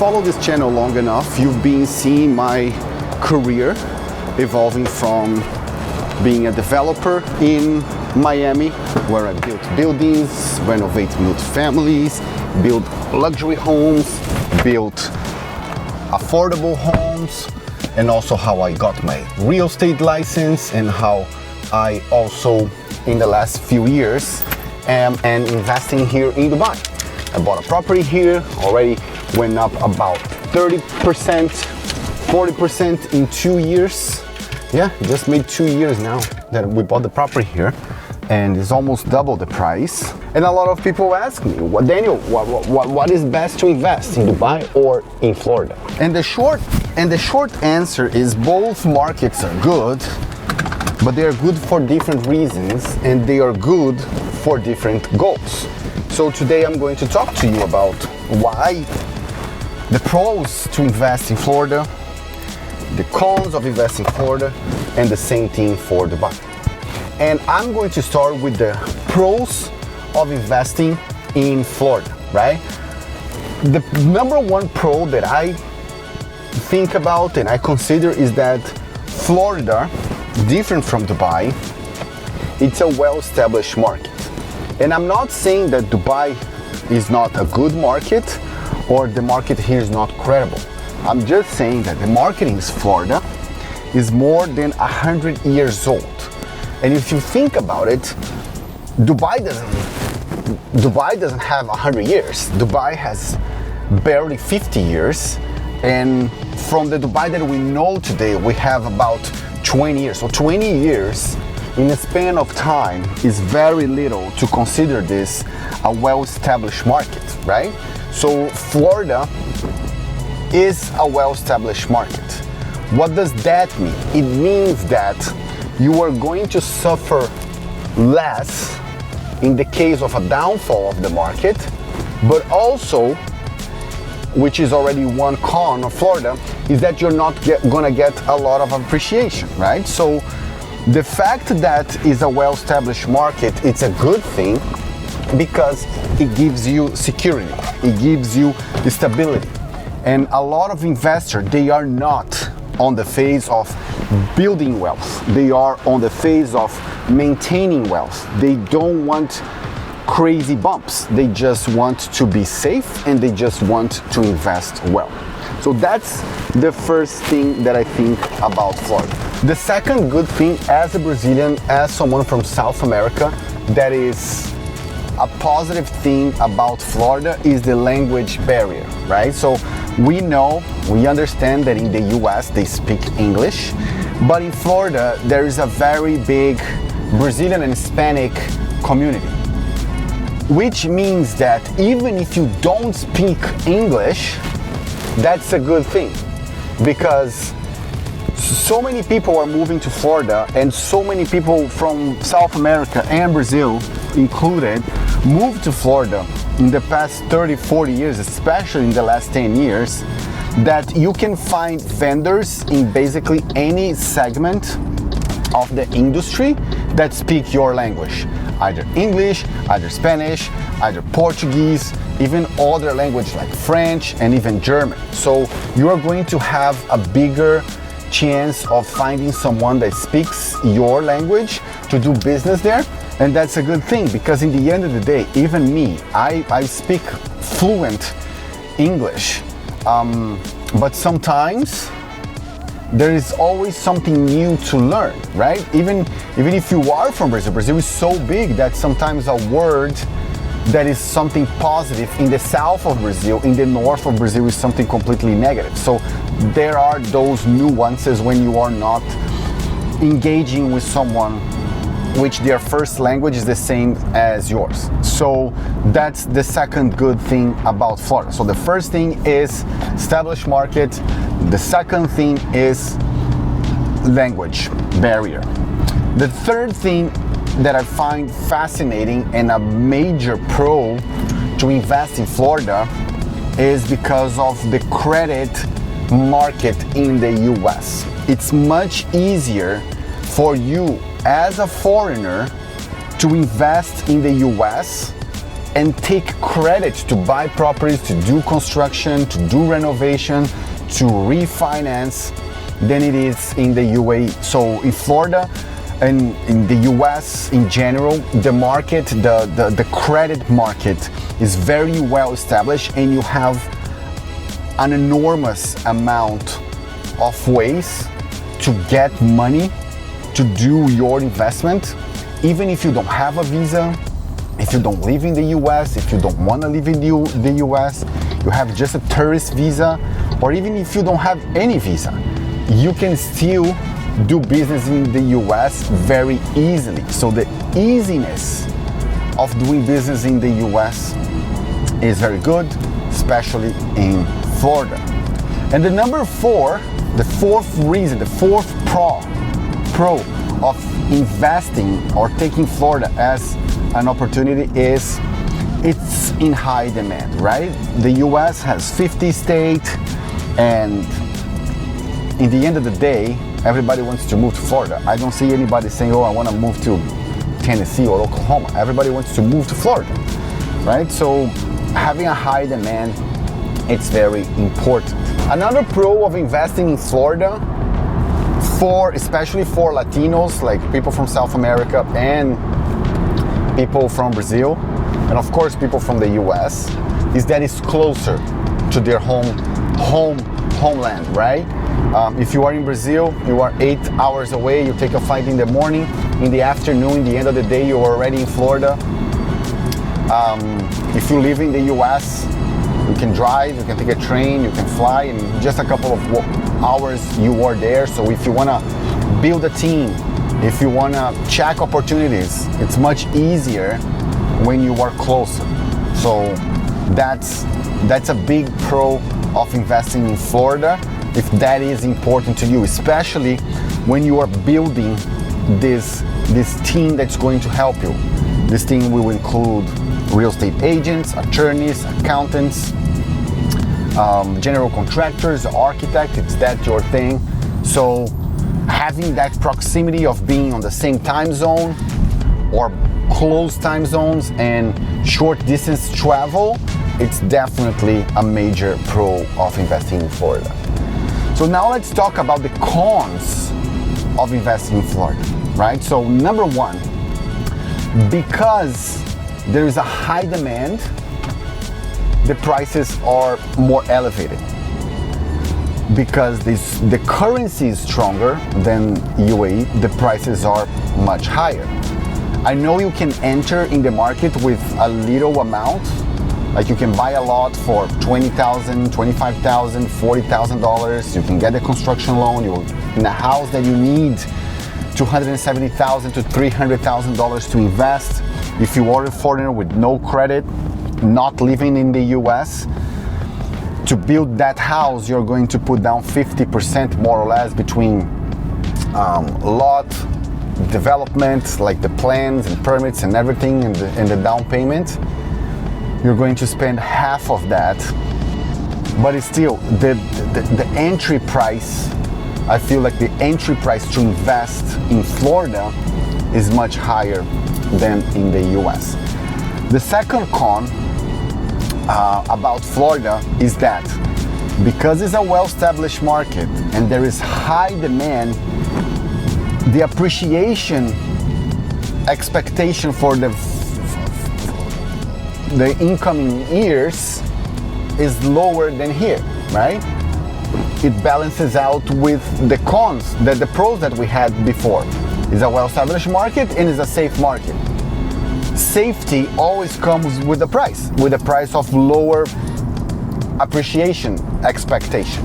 followed this channel long enough, you've been seeing my career evolving from being a developer in Miami, where I built buildings, renovate multifamilies, build luxury homes, built affordable homes, and also how I got my real estate license, and how I also, in the last few years, am investing here in Dubai. I bought a property here, already went up about 30%, 40% in 2 years. Yeah, just made 2 years now that we bought the property here, and it's almost double the price. And a lot of people ask me, well, Daniel, what is best to invest in Dubai or in Florida? And the short answer is both markets are good, but they are good for different reasons, and they are good for different goals. So today I'm going to talk to you about why, the pros to invest in Florida, the cons of investing in Florida, and the same thing for Dubai. And I'm going to start with the pros of investing in Florida, right? The number one pro that I think about and I consider is that Florida, different from Dubai, it's a well-established market. And I'm not saying that Dubai is not a good market or the market here is not credible. I'm just saying that the market in Florida is more than 100 years old. And if you think about it, Dubai doesn't have 100 years. Dubai has barely 50 years. And from the Dubai that we know today, we have about 20 years. So 20 years in a span of time is very little to consider this a well-established market, right? So Florida is a well-established market. What does that mean? It means that you are going to suffer less in the case of a downfall of the market, but also, which is already one con of Florida, is that you're not gonna get a lot of appreciation, right? So the fact that it's a well-established market, it's a good thing because it gives you security, it gives you stability. And a lot of investors, they are not on the phase of building wealth. They are on the phase of maintaining wealth. They don't want crazy bumps. They just want to be safe and they just want to invest well. So that's the first thing that I think about Florida. The second good thing as a Brazilian, as someone from South America, that is a positive thing about Florida is the language barrier, right? So we understand that in the US they speak English, but in Florida there is a very big Brazilian and Hispanic community, which means that even if you don't speak English, that's a good thing, because so many people are moving to Florida, and so many people from South America and Brazil included moved to Florida in the past 30, 40 years, especially in the last 10 years, that you can find vendors in basically any segment of the industry that speak your language, either English, either Spanish, either Portuguese, even other languages like French and even German. So you are going to have a bigger chance of finding someone that speaks your language to do business there. And that's a good thing, because in the end of the day, even me, I speak fluent English, but sometimes there is always something new to learn, right? Even if you are from Brazil, Brazil is so big that sometimes a word that is something positive in the south of Brazil, in the north of Brazil is something completely negative. So there are those nuances when you are not engaging with someone which their first language is the same as yours. So that's the second good thing about Florida. So the first thing is established market. The second thing is language barrier. The third thing that I find fascinating and a major pro to invest in Florida is because of the credit market in the US. It's much easier for you as a foreigner to invest in the US and take credit to buy properties, to do construction, to do renovation, to refinance than it is in the UAE. So in Florida and in the US in general, the market, the credit market is very well established, and you have an enormous amount of ways to get money to do your investment, even if you don't have a visa, if you don't live in the US, if you don't want to live in the US, you have just a tourist visa, or even if you don't have any visa, you can still do business in the US very easily. So the easiness of doing business in the US is very good, especially in Florida. And the number four, the fourth reason, the fourth pro of investing or taking Florida as an opportunity is it's in high demand, right? The US has 50 states, and in the end of the day, everybody wants to move to Florida. I don't see anybody saying, oh, I want to move to Tennessee or Oklahoma. Everybody wants to move to Florida, right? So having a high demand, it's very important. Another pro of investing in Florida, especially for Latinos, like people from South America and people from Brazil, and of course people from the US, is that it's closer to their homeland, right? If you are in Brazil, you are 8 hours away, you take a flight in the morning, in the afternoon, in the end of the day, you are already in Florida. If you live in the US, you can drive, you can take a train, you can fly, and just a couple of hours you are there. So if you want to build a team, if you want to check opportunities, it's much easier when you are closer. So that's a big pro of investing in Florida, if that is important to you, especially when you are building this team that's going to help you. This team will include real estate agents, attorneys, accountants, general contractors, architects, if that's your thing. So having that proximity of being on the same time zone or close time zones and short distance travel, it's definitely a major pro of investing in Florida. So now let's talk about the cons of investing in Florida, right? So number one, because there is a high demand, the prices are more elevated. Because the currency is stronger than UAE, the prices are much higher. I know you can enter in the market with a little amount, like you can buy a lot for $20,000, $25,000, $40,000. You can get a construction loan. You're in a house that you need $270,000 to $300,000 to invest. If you are a foreigner with no credit, not living in the US, to build that house, you're going to put down 50% more or less between lot, development, like the plans and permits and everything, and the down payment. You're going to spend half of that, but it's still the entry price. I feel like the entry price to invest in Florida is much higher than in the US. The second con about Florida is that because it's a well-established market and there is high demand, the appreciation expectation for the incoming years is lower than here, right? It balances out with the cons, the pros that we had before. It's a well-established market and it's a safe market. Safety always comes with a price of lower appreciation expectation.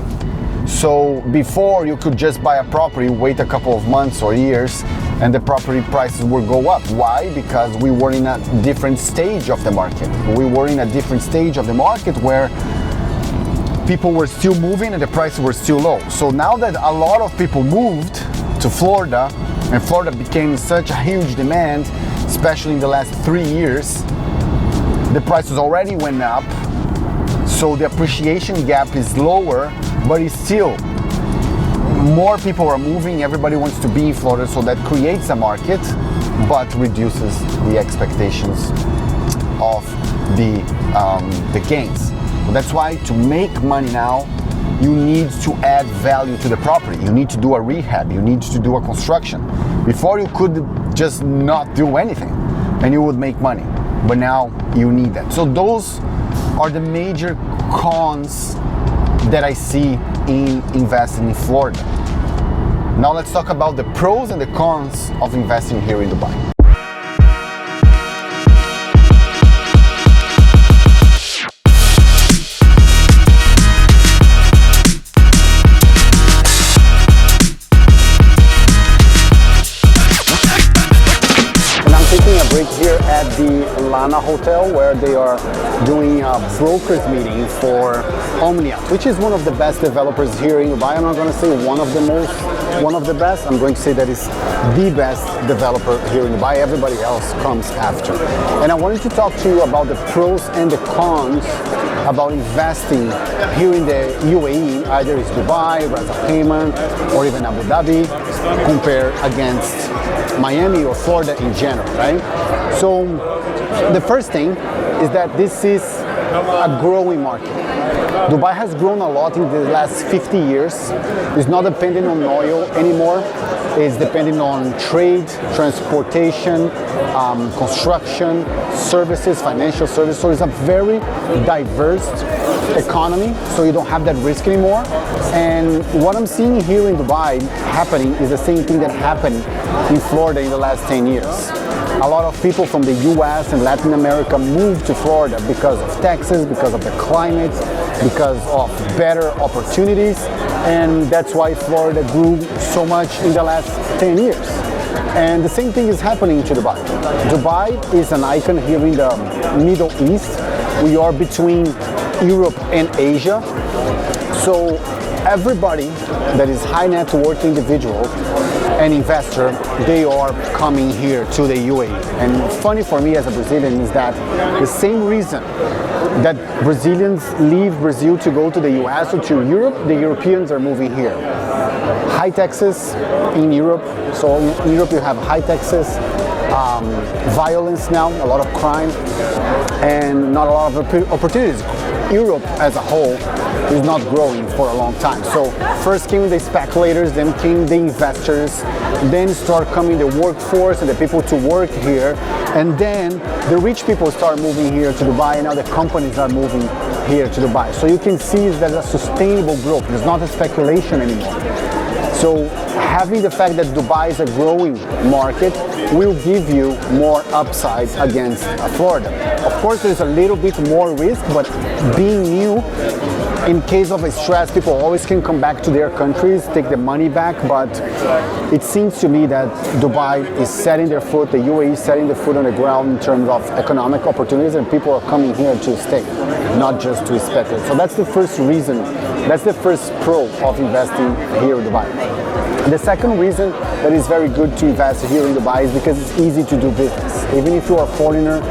So before, you could just buy a property, wait a couple of months or years, and the property prices will go up. Why? Because we were in a different stage of the market. We were in a different stage of the market where people were still moving and the prices were still low. So now that a lot of people moved to Florida, and Florida became such a huge demand, especially in the last 3 years, the prices already went up. So the appreciation gap is lower, but it's still, more people are moving, everybody wants to be in Florida, so that creates a market, but reduces the expectations of the gains. So that's why to make money now, you need to add value to the property. You need to do a rehab. You need to do a construction. Before you could just not do anything and you would make money. But now you need that. So those are the major cons that I see in investing in Florida. Now let's talk about the pros and the cons of investing here in Dubai. Break here at the Lana Hotel, where they are doing a brokers meeting for Omnia, which is one of the best developers here in Dubai. I'm not going to say one of the best. I'm going to say that is the best developer here in Dubai. Everybody else comes after. And I wanted to talk to you about the pros and the cons about investing here in the UAE, either it's Dubai, Ras Al Khaimah, or even Abu Dhabi, compared against Miami or Florida in general, right? So the first thing is that this is a growing market. Dubai has grown a lot in the last 50 years. It's not dependent on oil anymore. It's dependent on trade, transportation, construction, services, financial services. So it's a very diverse economy, so you don't have that risk anymore. And what I'm seeing here in Dubai happening is the same thing that happened in Florida in the last 10 years. A lot of people from the US and Latin America moved to Florida because of taxes, because of the climate, because of better opportunities, and that's why Florida grew so much in the last 10 years. And the same thing is happening to Dubai. Dubai is an icon here in the Middle East. We are between Europe and Asia. So everybody that is high net worth individual and investor, they are coming here to the UAE. And funny for me as a Brazilian is that the same reason that Brazilians leave Brazil to go to the US or to Europe, the Europeans are moving here. High taxes in Europe. So in Europe you have high taxes, violence now, a lot of crime, and not a lot of opportunities. Europe as a whole is not growing for a long time. So first came the speculators, then came the investors, then start coming the workforce and the people to work here, and then the rich people start moving here to Dubai, and now the companies are moving here to Dubai. So you can see there's a sustainable growth. It's not a speculation anymore. So having the fact that Dubai is a growing market will give you more upside against Florida. Of course, there's a little bit more risk, but being new, in case of a stress, people always can come back to their countries, take the money back, but it seems to me that Dubai is setting their foot, the UAE is setting their foot on the ground in terms of economic opportunities, and people are coming here to stay, not just to speculate. So that's the first reason, that's the first pro of investing here in Dubai. The second reason that is very good to invest here in Dubai is because it's easy to do business. Even if you are a foreigner,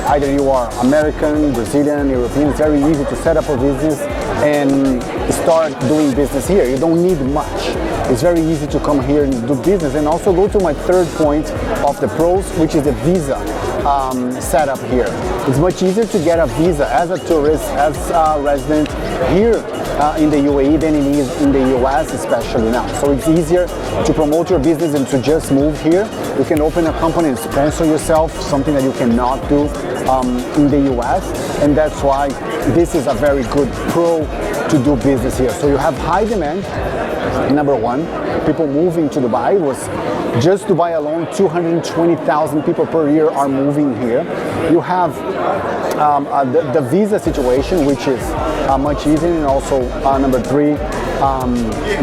either you are American, Brazilian, European, it's very easy to set up a business and start doing business here. You don't need much. It's very easy to come here and do business. And also go to my third point of the pros, which is the visa setup here. It's much easier to get a visa as a tourist, as a resident here in the UAE than it is in the US, especially now. So it's easier to promote your business and to just move here. You can open a company and sponsor yourself, something that you cannot do in the US, and that's why this is a very good pro to do business here. So you have high demand, number one. People moving to Dubai was just Dubai alone, 220,000 people per year are moving here. You have the visa situation, which is much easier, and also number three,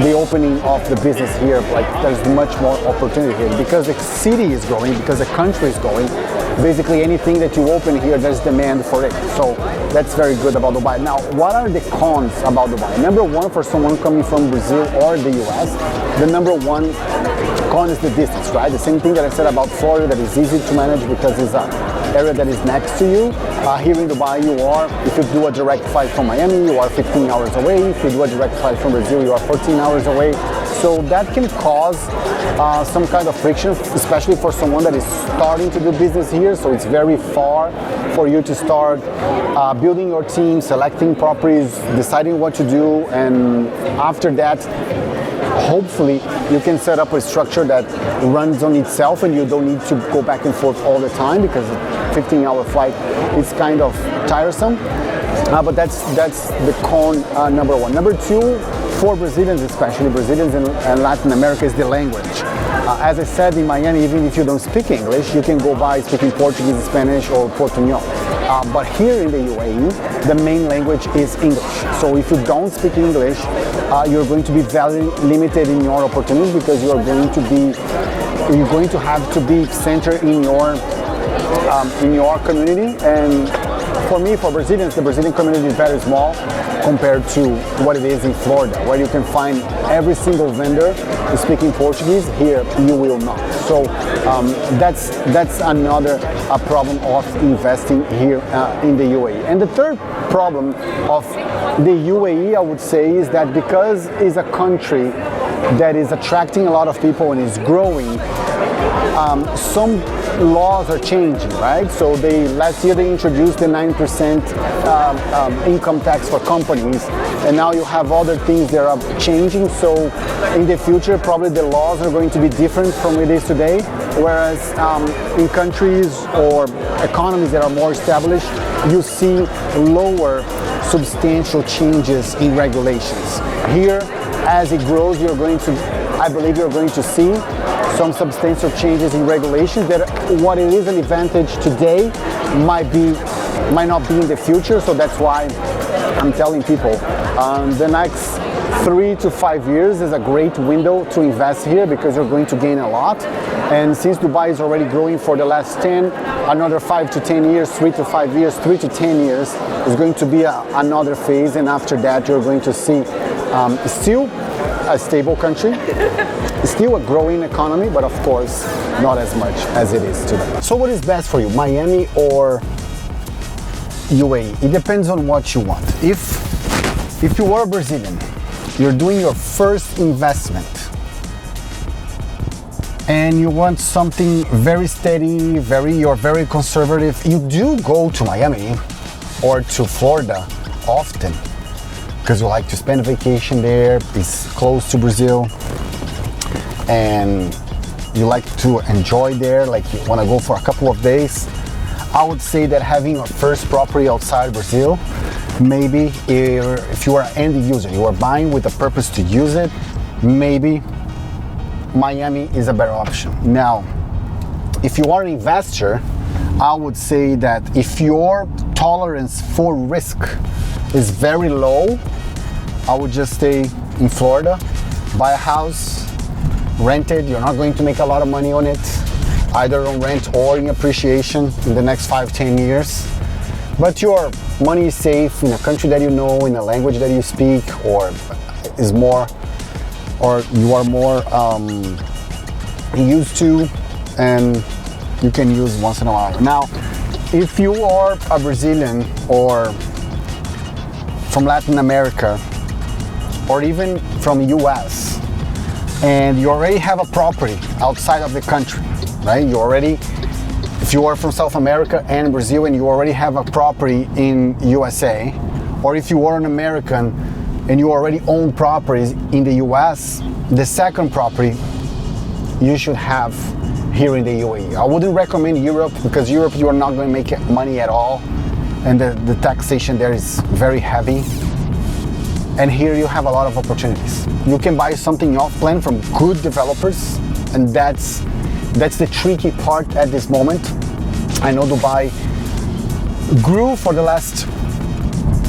the opening of the business here. Like there's much more opportunity here because the city is growing, because the country is growing. Basically anything that you open here, there's demand for it. So that's very good about Dubai. Now, what are the cons about Dubai? Number one, for someone coming from Brazil or the US, the number one con is the distance, right? The same thing that I said about Florida, that is easy to manage because it's an area that is next to you. Here in Dubai, you are, if you do a direct flight from Miami, you are 15 hours away. If you do a direct flight from Brazil, you are 14 hours away. So that can cause some kind of friction, especially for someone that is starting to do business here. So it's very far for you to start building your team, selecting properties, deciding what to do, and after that, hopefully you can set up a structure that runs on itself and you don't need to go back and forth all the time, because a 15-hour flight is kind of tiresome. But that's the con number one. Number two, for Brazilians, especially Brazilians in Latin America, is the language. As I said, in Miami, even if you don't speak English, you can go by speaking Portuguese, Spanish, or Portuñol. But here in the UAE, the main language is English. So if you don't speak English, you're going to be very limited in your opportunities, because you're going to have to be centered in your community. And for me, for Brazilians, the Brazilian community is very small compared to what it is in Florida, where you can find every single vendor speaking Portuguese. Here, you will not. So that's another problem of investing here in the UAE. And the third problem of the UAE, I would say, is that because it's a country that is attracting a lot of people and is growing, some laws are changing, right? So last year they introduced the 9% income tax for companies, and now you have other things that are changing. So in the future, probably the laws are going to be different from it is today, whereas in countries or economies that are more established, you see lower substantial changes in regulations. Here, as it grows, I believe you're going to see some substantial changes in regulations that what it is an advantage today might not be in the future. So that's why I'm telling people the next 3 to 5 years is a great window to invest here, because you're going to gain a lot. And since Dubai is already growing for the last 10, another 5 to 10 years, 3 to 5 years, 3 to 10 years is going to be another phase. And after that, you're going to see still a stable country, still a growing economy, but of course not as much as it is today. So what is best for you, Miami or UAE? It depends on what you want. If you are Brazilian, you're doing your first investment and you want something very steady, you're very conservative, you do go to Miami or to Florida often, because you like to spend a vacation there, it's close to Brazil, and you like to enjoy there, like you want to go for a couple of days. I would say that having your first property outside Brazil, maybe if you are an end user, you are buying with the purpose to use it, maybe Miami is a better option. Now, if you are an investor, I would say that if your tolerance for risk is very low, I would just stay in Florida, buy a house, rent it. You're not going to make a lot of money on it, either on rent or in appreciation in the next 5-10 years. But your money is safe in a country that you know, in a language that you speak, or you are more used to, and you can use once in a while. Now, if you are a Brazilian or from Latin America, or even from US, and you already have a property outside of the country, right? If you are from South America and Brazil and you already have a property in USA, or if you are an American and you already own properties in the US, the second property you should have here in the UAE. I wouldn't recommend Europe, because Europe you are not going to make money at all, and the taxation there is very heavy. And here you have a lot of opportunities. You can buy something off-plan from good developers, and that's the tricky part at this moment. I know Dubai grew for the last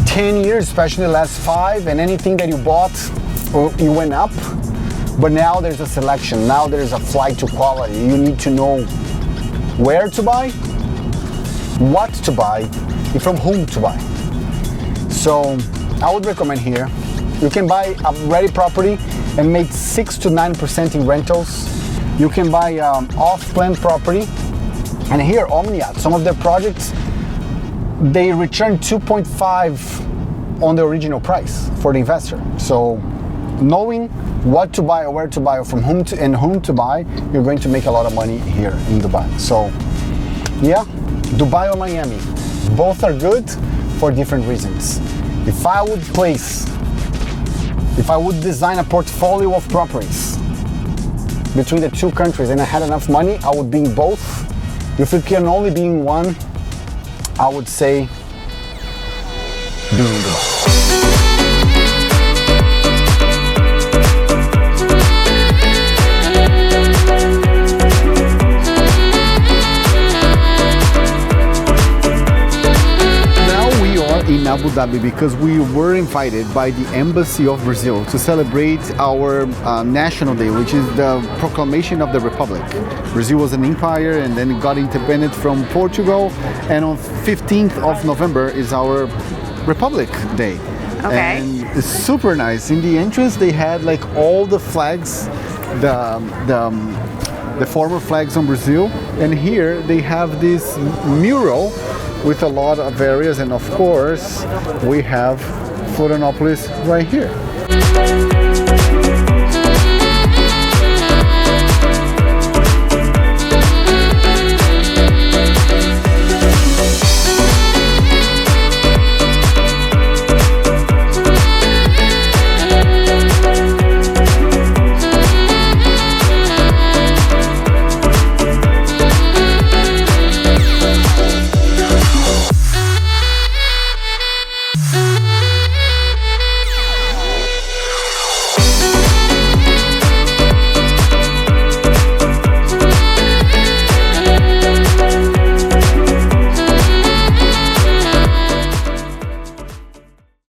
10 years, especially the last 5, and anything that you bought, you went up. But now there's a selection, now there's a flight to quality. You need to know where to buy, what to buy, and from whom to buy. So I would recommend here, you can buy a ready property and make 6 to 9% in rentals. You can buy off-plan property, and here Omniat, some of their projects, they return 2.5 on the original price for the investor. So knowing what to buy, or where to buy, or from whom to and whom to buy, you're going to make a lot of money here in Dubai. So yeah, Dubai or Miami, both are good for different reasons. If I would design a portfolio of properties between the two countries and I had enough money, I would be in both. If it can only be in one, I would say be in Dubai. In Abu Dhabi because we were invited by the Embassy of Brazil to celebrate our National Day, which is the proclamation of the Republic. Brazil was an empire and then it got independent from Portugal, and on 15th of November is our Republic Day. Okay. And it's super nice. In the entrance they had like all the flags, the former flags on Brazil, and here they have this mural with a lot of areas, and of course we have Florianopolis right here.